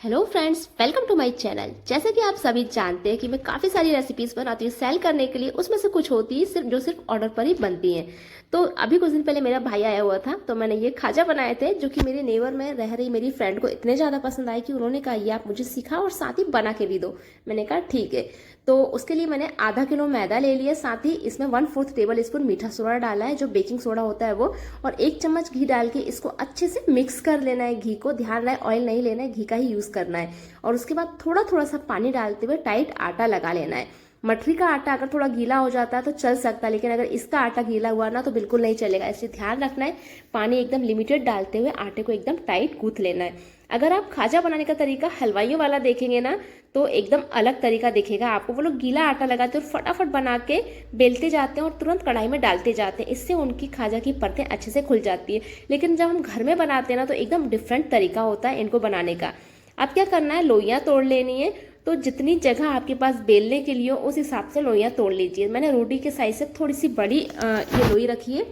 Hello friends, welcome to my channel. जैसे कि आप सभी जानते हैं कि मैं काफ़ी सारी रेसिपीज़ बनाती हूँ सेल करने के लिए। उसमें से कुछ होती है सिर्फ ऑर्डर पर ही बनती हैं। तो अभी कुछ दिन पहले मेरा भाई आया हुआ था, तो मैंने ये खाजा बनाए थे जो कि मेरे नेबर में रह रही मेरी फ्रेंड को इतने ज़्यादा पसंद आए कि उन्होंने कहा ये आप मुझे सिखाओ और साथ ही बना के भी दो। मैंने कहा ठीक है। तो उसके लिए मैंने आधा किलो मैदा ले लिया, साथ ही इसमें 1/4 टेबल स्पून मीठा सोडा डाला है, जो बेकिंग सोडा होता है वो, और 1 चम्मच घी डाल के इसको अच्छे से मिक्स कर लेना है। घी को ध्यान रहे ऑयल नहीं लेना है, घी का ही यूज़ करना है। और उसके बाद थोड़ा थोड़ा सा पानी डालते हुए टाइट आटा लगा लेना है। मठरी का आटा अगर थोड़ा गीला हो जाता है तो चल सकता है, लेकिन अगर इसका आटा गीला हुआ ना तो बिल्कुल नहीं चलेगा। इसलिए ध्यान रखना है, पानी एकदम लिमिटेड डालते हुए आटे को एकदम टाइट गूंथ लेना है। अगर आप खाजा बनाने का तरीका हलवाइयों वाला देखेंगे ना तो एकदम अलग तरीका दिखेगा आपको। वो लोग गीला आटा लगाते हैं और फटाफट बना के बेलते जाते हैं और तुरंत कढ़ाई में डालते जाते हैं। इससे उनकी खाजा की परतें अच्छे से खुल जाती है। लेकिन जब हम घर में बनाते हैं ना तो एकदम डिफरेंट तरीका होता है इनको बनाने का। अब क्या करना है, लोइयाँ तोड़ लेनी है। तो जितनी जगह आपके पास बेलने के लिए हो उस हिसाब से लोइयाँ तोड़ लीजिए। मैंने रोटी के साइज से थोड़ी सी बड़ी ये लोई रखी है।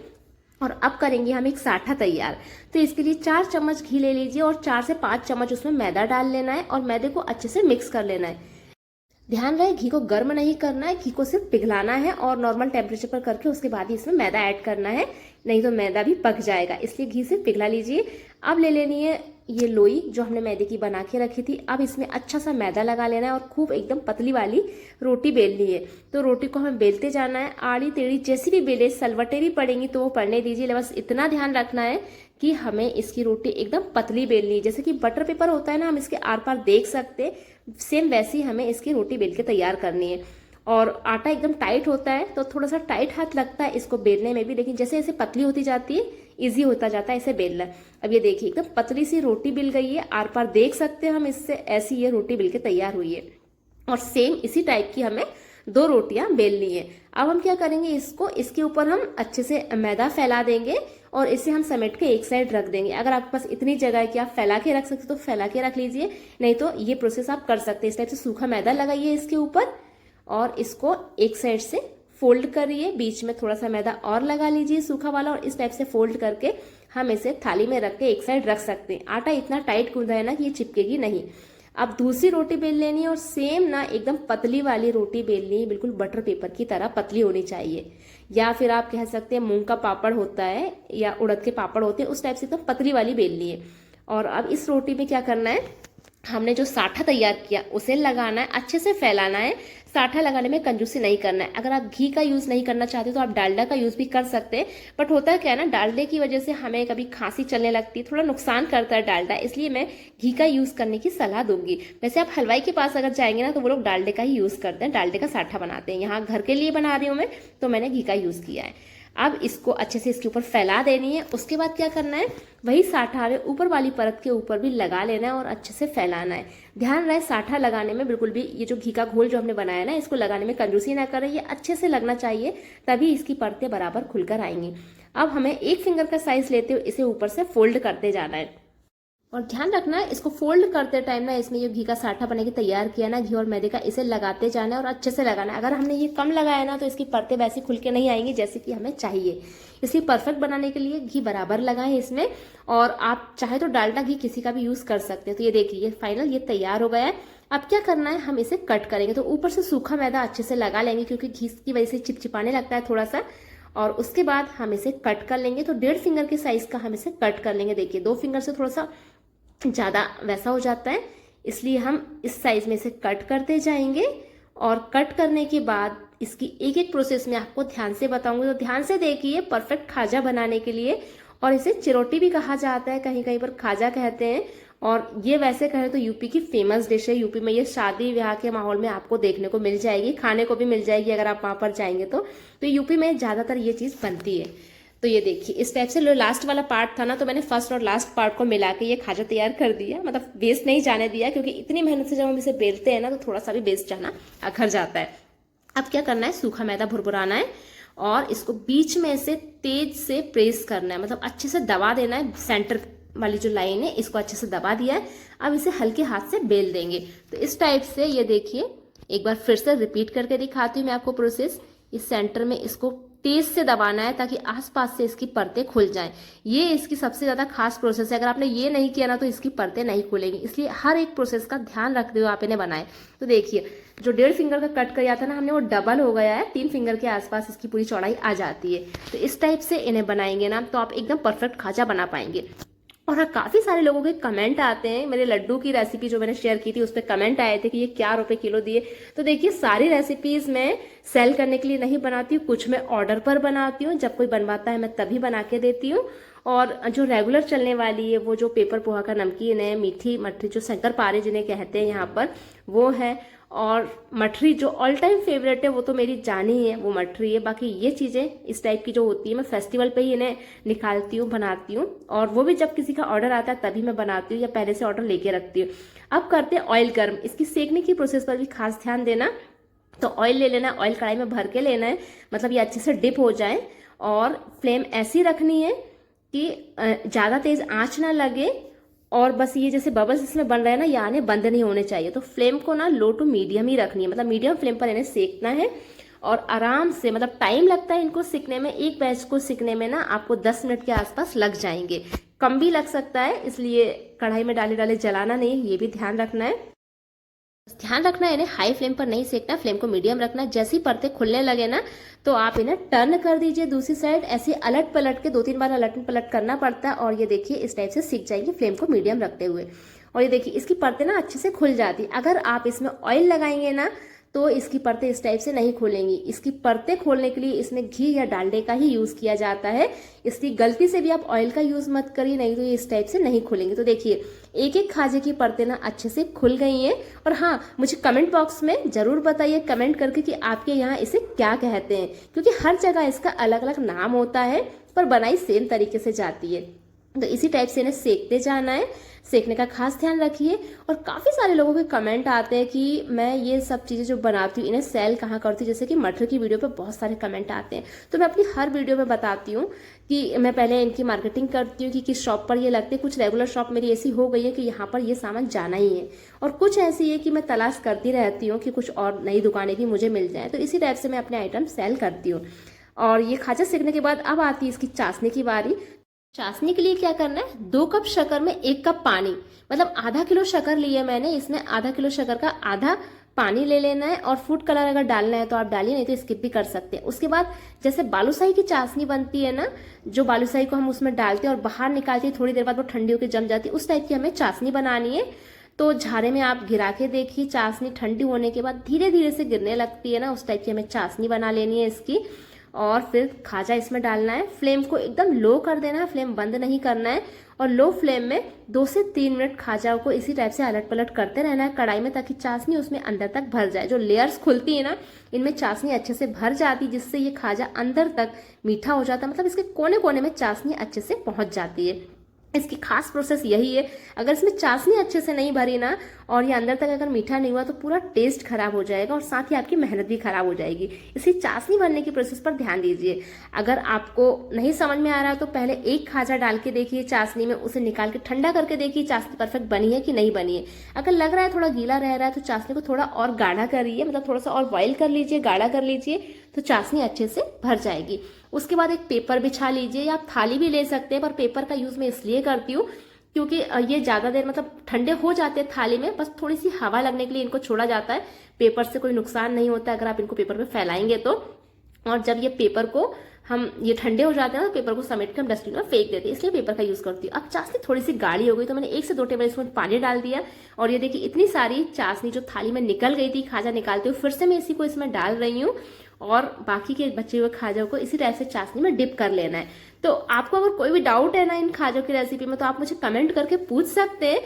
और अब करेंगे हम एक साठा तैयार। तो इसके लिए 4 चम्मच घी ले लीजिए और 4 से 5 चम्मच उसमें मैदा डाल लेना है और मैदे को अच्छे से मिक्स कर लेना है। ध्यान रहे घी को गर्म नहीं करना है, घी को सिर्फ पिघलाना है और नॉर्मल टेम्परेचर पर करके उसके बाद ही इसमें मैदा ऐड करना है, नहीं तो मैदा भी पक जाएगा। इसलिए घी से पिघला लीजिए। अब ले लेनी है ये लोई जो हमने मैदे की बना के रखी थी। अब इसमें अच्छा सा मैदा लगा लेना है और खूब एकदम पतली वाली रोटी बेलनी है। तो रोटी को हमें बेलते जाना है, आड़ी टेढ़ी जैसी भी बेले, सलवटेरी पड़ेंगी तो वो पड़ने दीजिए। बस इतना ध्यान रखना है कि हमें इसकी रोटी एकदम पतली बेलनी है। जैसे कि बटर पेपर होता है ना, हम इसके आर पार देख सकते, सेम वैसी हमें इसकी रोटी बेल के तैयार करनी है। और आटा एकदम टाइट होता है तो थोड़ा सा टाइट हाथ लगता है इसको बेलने में भी, लेकिन जैसे जैसे पतली होती जाती है इजी होता जाता है इसे बेलना। अब ये देखिए एकदम पतली सी रोटी बिल गई है, आर पार देख सकते हैं हम इससे, ऐसी ये रोटी बिल के तैयार हुई है। और सेम इसी टाइप की हमें 2 रोटियां बेलनी है। अब हम क्या करेंगे, इसको इसके ऊपर हम अच्छे से मैदा फैला देंगे और इसे हम समेट के एक साइड रख देंगे। अगर आपके पास इतनी जगह है कि आप फैला के रख सकते तो फैला के रख लीजिए, नहीं तो ये प्रोसेस आप कर सकते हैं। इस टाइप से सूखा मैदा लगाइए इसके ऊपर और इसको एक साइड से फोल्ड करिए, बीच में थोड़ा सा मैदा और लगा लीजिए सूखा वाला, और इस टाइप से फोल्ड करके हम इसे थाली में रख के एक साइड रख सकते हैं। आटा इतना टाइट गूंदा है ना कि ये चिपकेगी नहीं। अब दूसरी रोटी बेल लेनी है और सेम ना एकदम पतली वाली रोटी बेलनी है, बिल्कुल बटर पेपर की तरह पतली होनी चाहिए। या फिर आप कह सकते हैं मूंग का पापड़ होता है या उड़द के पापड़ होते हैं, उस टाइप से एकदम पतली वाली बेलनी है। और अब इस रोटी में क्या करना है, हमने जो साठा तैयार किया उसे लगाना है, अच्छे से फैलाना है। साठा लगाने में कंजूसी नहीं करना है। अगर आप घी का यूज़ नहीं करना चाहते तो आप डालडा का यूज़ भी कर सकते हैं। बट होता है क्या है ना, डालडे की वजह से हमें कभी खांसी चलने लगती है, थोड़ा नुकसान करता है डालडा, इसलिए मैं घी का यूज़ करने की सलाह दूंगी। वैसे आप हलवाई के पास अगर जाएंगे ना तो वो लोग डालडे का ही यूज़ करते हैं, डालडे का साठा बनाते हैं। यहाँ घर के लिए बना रही हूँ मैं, तो मैंने घी का यूज़ किया है। अब इसको अच्छे से इसके ऊपर फैला देनी है। उसके बाद क्या करना है, वही साठा हमें ऊपर वाली परत के ऊपर भी लगा लेना है और अच्छे से फैलाना है। ध्यान रहे साठा लगाने में बिल्कुल भी ये जो घी का घोल जो हमने बनाया ना, इसको लगाने में कंजूसी ना करें, ये अच्छे से लगना चाहिए, तभी इसकी परतें बराबर खुलकर आएंगी। अब हमें 1 फिंगर का साइज लेते हुए इसे ऊपर से फोल्ड करते जाना है। और ध्यान रखना है इसको फोल्ड करते टाइम ना, इसमें जो घी का साठा बना के तैयार किया ना घी और मैदे का, इसे लगाते जाना है और अच्छे से लगाना है। अगर हमने ये कम लगाया ना तो इसकी परतें वैसी खुल के नहीं आएंगी जैसे कि हमें चाहिए। इसलिए परफेक्ट बनाने के लिए घी बराबर लगाएं इसमें, और आप चाहे तो डालडा घी किसी का भी यूज कर सकते हैं। तो ये देखिए फाइनल ये तैयार हो गया है। अब क्या करना है, हम इसे कट करेंगे। तो ऊपर से सूखा मैदा अच्छे से लगा लेंगे क्योंकि घी की वजह से चिपचिपाने लगता है थोड़ा सा। और उसके बाद हम इसे कट कर लेंगे। तो 1.5 फिंगर के साइज का हम इसे कट कर लेंगे। देखिए 2 फिंगर से थोड़ा सा ज़्यादा वैसा हो जाता है, इसलिए हम इस साइज में से कट करते जाएंगे। और कट करने के बाद इसकी एक एक प्रोसेस में आपको ध्यान से बताऊंगी, तो ध्यान से देखिए परफेक्ट खाजा बनाने के लिए। और इसे चिरोटी भी कहा जाता है, कहीं कहीं पर खाजा कहते हैं। और ये वैसे कहें तो यूपी की फेमस डिश है। यूपी में ये शादी ब्याह के माहौल में आपको देखने को मिल जाएगी, खाने को भी मिल जाएगी अगर आप वहाँ पर जाएंगे तो यूपी में ज़्यादातर ये चीज़ बनती है। तो ये देखिए इस टाइप से लास्ट वाला पार्ट था ना, तो मैंने फर्स्ट और लास्ट पार्ट को मिला के ये खाजा तैयार कर दिया। मतलब वेस्ट नहीं जाने दिया, क्योंकि इतनी मेहनत से जब हम इसे बेलते हैं ना तो थोड़ा सा भी वेस्ट जाना अखर जाता है। अब क्या करना है, सूखा मैदा भुरभुराना है और इसको बीच में से तेज से प्रेस करना है, मतलब अच्छे से दबा देना है। सेंटर वाली जो लाइन है इसको अच्छे से दबा दिया है। अब इसे हल्के हाथ से बेल देंगे। तो इस टाइप से ये देखिए, एक बार फिर से रिपीट करके दिखाती हूँ मैं आपको प्रोसेस। इस सेंटर में इसको तेज से दबाना है ताकि आसपास से इसकी परतें खुल जाएं। ये इसकी सबसे ज़्यादा खास प्रोसेस है। अगर आपने ये नहीं किया ना तो इसकी परतें नहीं खुलेंगी। इसलिए हर एक प्रोसेस का ध्यान रखते हुए आप इन्हें बनाएं। तो देखिए, जो 1.5 फिंगर का कट किया था ना हमने, वो डबल हो गया है। 3 फिंगर के आसपास इसकी पूरी चौड़ाई आ जाती है। तो इस टाइप से इन्हें बनाएंगे ना तो आप एकदम परफेक्ट खाजा बना पाएंगे। और हाँ, काफ़ी सारे लोगों के कमेंट आते हैं। मेरे लड्डू की रेसिपी जो मैंने शेयर की थी उस पर कमेंट आए थे कि ये क्या रुपए किलो दिए। तो देखिए, सारी रेसिपीज़ मैं सेल करने के लिए नहीं बनाती हूँ, कुछ मैं ऑर्डर पर बनाती हूँ। जब कोई बनवाता है मैं तभी बना के देती हूँ। और जो रेगुलर चलने वाली है वो जो पेपर पोहा का नमकीन है, मीठी मठरी जो शंकरपारे जिन्हें कहते हैं यहाँ पर, वो है। और मठरी जो ऑल टाइम फेवरेट है वो तो मेरी जानी है, वो मठरी है। बाकी ये चीज़ें इस टाइप की जो होती है मैं फेस्टिवल पे ही इन्हें निकालती हूँ, बनाती हूँ। और वो भी जब किसी का ऑर्डर आता है तभी मैं बनाती हूँ या पहले से ऑर्डर लेके रखती हूँ। अब करते हैं ऑयल गर्म। इसकी सेकने की प्रोसेस पर भी खास ध्यान देना। तो ऑयल ले लेना है, ऑयल कढ़ाई में भर के लेना है, मतलब ये अच्छे से डिप हो जाए। और फ्लेम ऐसी रखनी है कि ज़्यादा तेज़ आँच ना लगे। और बस ये जैसे बबल्स इसमें बन रहे हैं ना, ये आने बंद नहीं होने चाहिए। तो फ्लेम को ना लो टू मीडियम ही रखनी है, मतलब मीडियम फ्लेम पर इन्हें सेकना है। और आराम से, मतलब टाइम लगता है इनको सिकने में, एक बैच को सिकने में ना आपको 10 मिनट के आसपास लग जाएंगे, कम भी लग सकता है। इसलिए कढ़ाई में डाले डाले जलाना नहीं, ये भी ध्यान रखना है। ध्यान रखना है इन्हें हाई फ्लेम पर नहीं सेकना, फ्लेम को मीडियम रखना है। जैसी परतें खुलने लगे ना तो आप इन्हें टर्न कर दीजिए दूसरी साइड। ऐसे अलट पलट के 2-3 बार अलट पलट करना पड़ता है। और ये देखिए इस टाइप से सीख जाएंगे फ्लेम को मीडियम रखते हुए। और ये देखिए इसकी परतें ना अच्छे से खुल जाती। अगर आप इसमें ऑयल लगाएंगे ना तो इसकी परतें इस टाइप से नहीं खोलेंगी। इसकी परतें खोलने के लिए इसमें घी या डालडे का ही यूज़ किया जाता है। इसलिए गलती से भी आप ऑयल का यूज़ मत करिए, नहीं तो ये इस टाइप से नहीं खुलेंगे। तो देखिए एक एक खाजे की परतें ना अच्छे से खुल गई हैं। और हाँ, मुझे कमेंट बॉक्स में ज़रूर बताइए कमेंट करके कि आपके यहाँ इसे क्या कहते हैं, क्योंकि हर जगह इसका अलग अलग नाम होता है पर बनाई सेम तरीके से जाती है। तो इसी टाइप से इन्हें सेकते जाना है, सेकने का खास ध्यान रखिए। और काफ़ी सारे लोगों के कमेंट आते हैं कि मैं ये सब चीज़ें जो बनाती हूँ इन्हें सेल कहाँ करती हूँ। जैसे कि मटर की वीडियो पे बहुत सारे कमेंट आते हैं, तो मैं अपनी हर वीडियो में बताती हूँ कि मैं पहले इनकी मार्केटिंग करती हूँ कि किस शॉप पर ये लगते हैं। कुछ रेगुलर शॉप मेरी ऐसी हो गई है कि यहाँ पर ये सामान जाना ही है, और कुछ ऐसी है कि मैं तलाश करती रहती हूँ कि कुछ और नई दुकानें भी मुझे मिल जाएँ। तो इसी टाइप से मैं अपने आइटम सेल करती हूँ। और ये खाजा सेकने के बाद अब आती है इसकी चाशनी की बारी। चाशनी के लिए क्या करना है, 2 कप शक्कर में 1 कप पानी, मतलब आधा किलो शक्कर लिया मैंने, इसमें आधा किलो शक्कर का आधा पानी ले लेना है। और फूड कलर अगर डालना है तो आप डालिए, नहीं तो स्किप भी कर सकते हैं। उसके बाद जैसे बालूशाही की चाशनी बनती है ना, जो बालूशाही को हम उसमें डालते हैं और बाहर निकालते हैं, थोड़ी देर बाद वो ठंडी होकर जम जाती है, उस टाइप की हमें चाशनी बनानी है। तो झारे में आप गिरा के देखिए, चाशनी ठंडी होने के बाद धीरे धीरे से गिरने लगती है ना, उस टाइप की हमें चाशनी बना लेनी है इसकी। और फिर खाजा इसमें डालना है। फ्लेम को एकदम लो कर देना है, फ्लेम बंद नहीं करना है। और लो फ्लेम में 2 से 3 मिनट खाजा को इसी टाइप से अलट पलट करते रहना है कढ़ाई में, ताकि चाशनी उसमें अंदर तक भर जाए। जो लेयर्स खुलती है ना, इनमें चाशनी अच्छे से भर जाती, जिससे ये खाजा अंदर तक मीठा हो जाता है, मतलब इसके कोने कोने में चाशनी अच्छे से पहुंच जाती है। इसकी खास प्रोसेस यही है। अगर इसमें चाशनी अच्छे से नहीं भरी ना और ये अंदर तक अगर मीठा नहीं हुआ तो पूरा टेस्ट खराब हो जाएगा और साथ ही आपकी मेहनत भी खराब हो जाएगी। इसलिए चाशनी भरने की प्रोसेस पर ध्यान दीजिए। अगर आपको नहीं समझ में आ रहा तो पहले एक खाजा डाल के देखिए चाशनी में, उसे निकाल के ठंडा करके देखिए चाशनी परफेक्ट बनी है कि नहीं बनी है। अगर लग रहा है थोड़ा गीला रह रहा है तो चाशनी को थोड़ा और गाढ़ा करिए, मतलब थोड़ा सा और बॉईल कर लीजिए, गाढ़ा कर लीजिए, तो चाशनी अच्छे से भर जाएगी। उसके बाद एक पेपर बिछा लीजिए, या आप थाली भी ले सकते हैं, पर पेपर का यूज मैं इसलिए करती हूँ क्योंकि ये ज़्यादा देर मतलब ठंडे हो जाते हैं थाली में, बस थोड़ी सी हवा लगने के लिए इनको छोड़ा जाता है। पेपर से कोई नुकसान नहीं होता अगर आप इनको पेपर पे फैलाएंगे तो। और जब ये पेपर को हम ये ठंडे हो जाते हैं तो पेपर को समेट के हम डस्टबिन में फेंक देते हैं, इसलिए पेपर का यूज़ करती हूँ। अब चाशनी थोड़ी सी गाढ़ी हो गई तो मैंने 1 से 2 टेबल स्पून पानी डाल दिया, और ये देखिए इतनी सारी चाशनी जो थाली में निकल गई थी खाजा निकालते हुए, फिर से मैं इसी को इसमें डाल रही हूँ। और बाकी के बचे हुए खाजों को इसी तरह से चाशनी में डिप कर लेना है। तो आपको अगर कोई भी डाउट है ना इन खाजों की रेसिपी में तो आप मुझे कमेंट करके पूछ सकते हैं,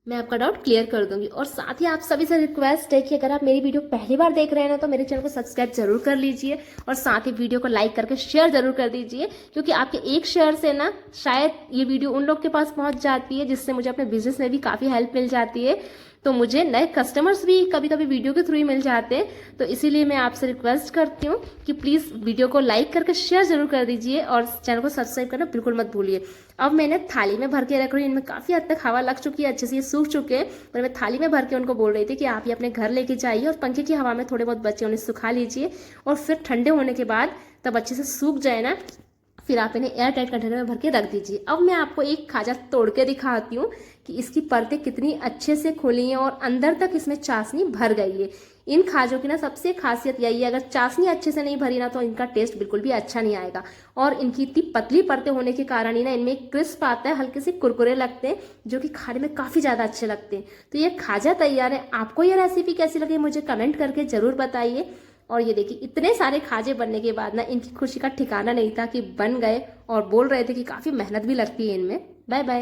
मैं आपका डाउट क्लियर कर दूंगी। और साथ ही आप सभी से रिक्वेस्ट है कि अगर आप मेरी वीडियो पहली बार देख रहे हैं ना तो मेरे चैनल को सब्सक्राइब जरूर कर लीजिए, और साथ ही वीडियो को लाइक करके शेयर जरूर कर दीजिए, क्योंकि आपके एक शेयर से ना शायद ये वीडियो उन लोग के पास पहुंच जाती है जिससे मुझे अपने बिजनेस में भी काफ़ी हेल्प मिल जाती है। तो मुझे नए कस्टमर्स भी कभी कभी वीडियो के थ्रू ही मिल जाते हैं। तो इसीलिए मैं आपसे रिक्वेस्ट करती हूँ कि प्लीज़ वीडियो को लाइक करके शेयर जरूर कर दीजिए और चैनल को सब्सक्राइब करना बिल्कुल मत भूलिए। अब मैंने थाली में भर के रख रही हूँ, इनमें काफ़ी हद तक हवा लग चुकी है, अच्छे से ये सूख चुके हैं। और मैं थाली में भर के उनको बोल रही थी कि आप ये अपने घर लेके जाइए और पंखे की हवा में थोड़े बहुत बचे उन्हें सुखा लीजिए, और फिर ठंडे होने के बाद तब अच्छे से सूख जाए ना, फिर आप इन्हें एयर टाइट कंटेनर में भर के रख दीजिए। अब मैं आपको एक खाजा तोड़ के दिखाती हूँ कि इसकी परतें कितनी अच्छे से खुली हैं और अंदर तक इसमें चाशनी भर गई है। इन खाजों की ना सबसे खासियत यही है, अगर चाशनी अच्छे से नहीं भरी ना तो इनका टेस्ट बिल्कुल भी अच्छा नहीं आएगा। और इनकी इतनी पतली परतें होने के कारण ही ना इनमें एक क्रिस्प आता है, हल्के से कुरकुरे लगते हैं जो कि खाने में काफ़ी ज़्यादा अच्छे लगते हैं। तो ये खाजा तैयार है। आपको ये रेसिपी कैसी लगी मुझे कमेंट करके ज़रूर बताइए। और ये देखिए इतने सारे खाजे बनने के बाद ना इनकी खुशी का ठिकाना नहीं था कि बन गए, और बोल रहे थे कि काफ़ी मेहनत भी लगती है इनमें। Bye bye.